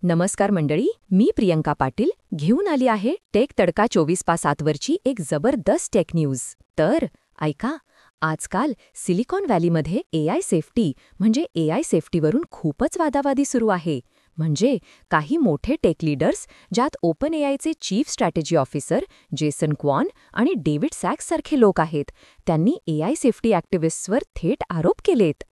नमस्कार मंडळी, मी प्रियंका पाटील घेऊन आली आहे टेक तडका 24/7 वरची एक जबरदस्त टेक न्यूज. तर ऐका, आजकाल सिलिकॉन व्हॅलीमध्ये एआय सेफ्टी म्हणजे एआय सेफ्टीवरून खूपच वादावादी सुरू आहे. म्हणजे काही मोठे टेक लीडर्स, ज्यात ओपन एआयचे chief strategy officer Jason Kwon आणि डेव्हिड सॅक्स सारखे लोक आहेत, त्यांनी एआय सेफ्टी ॲक्टिव्हिस्ट्सवर थेट आरोप केलेत.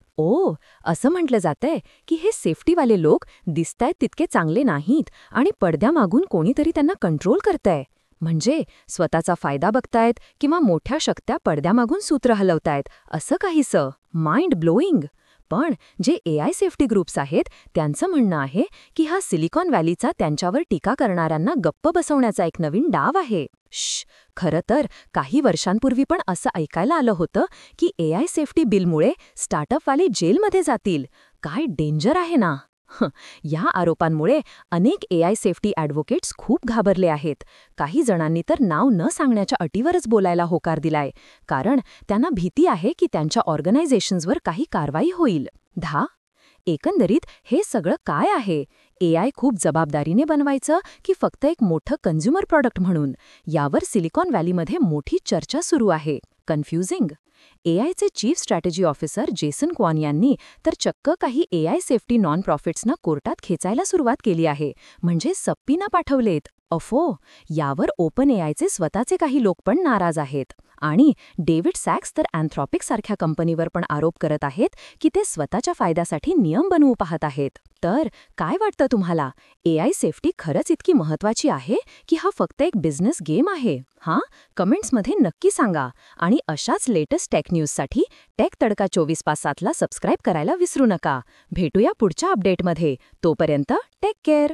असं म्हटलं जातंय की हे सेफ्टीवाले लोक दिसतायत तितके चांगले नाहीत आणि पडद्यामागून कोणीतरी त्यांना कंट्रोल करतंय. म्हणजे स्वतःचा फायदा बघतायत किंवा मोठ्या शक्त्या पडद्यामागून सूत्र हलवतायत, असं काहीसं. Mind blowing. पण जे एआय सेफ्टी ग्रुप्स आहेत त्यांचं म्हणणं आहे की हा सिलिकॉन व्हॅलीचा त्यांच्यावर टीका करणाऱ्यांना गप्प बसवण्याचा एक नवीन डाव आहे. खरं तर काही वर्षांपूर्वी पण असं ऐकायला आलं होतं की एआय सेफ्टी बिलमुळे स्टार्टअपवाले जेलमध्ये जातील. काय डेंजर आहे ना. या आरोपांमुळे अनेक एआय सेफ्टी ॲडव्होकेट्स खूप घाबरले आहेत. काही जणांनी तर नाव न सांगण्याच्या अटीवरच बोलायला होकार दिलाय, कारण त्यांना भीती आहे की त्यांच्या ऑर्गनायझेशन्सवर काही कारवाई होईल. एकंदरीत हे सगळं काय आहे? एआय खूप जबाबदारीने बनवायचं की फक्त एक मोठं कन्झ्युमर प्रॉडक्ट म्हणून? यावर सिलिकॉन व्हॅलीमध्ये मोठी चर्चा सुरू आहे. कन्फ्युजिंग. एआयचे chief strategy officer Jason Kwon यांनी तर चक्क काही एआय सेफ्टी नॉन प्रॉफिट्सना कोर्टात खेचायला सुरुवात केली आहे, म्हणजे सप्पीना पाठवलेत. यावर ओपन एआयचे स्वतःचे काही लोक पण नाराज आहेत. आणि डेव्हिड सॅक्स तर अँथ्रॉपिक सारख्या कंपनीवर पण आरोप करत आहेत की ते स्वतःच्या फायद्यासाठी नियम बनवू पाहत आहेत. तर काय वाटतं तुम्हाला? एआय सेफ्टी खरंच इतकी महत्त्वाची आहे की हा फक्त एक बिझनेस गेम आहे? कमेंट्समध्ये नक्की सांगा. आणि अशाच लेटेस्ट टेक न्यूजसाठी टेक तडका 24/7 ला सबस्क्राईब करायला विसरू नका. भेटूया पुढच्या अपडेटमध्ये. तोपर्यंत टेक केअर.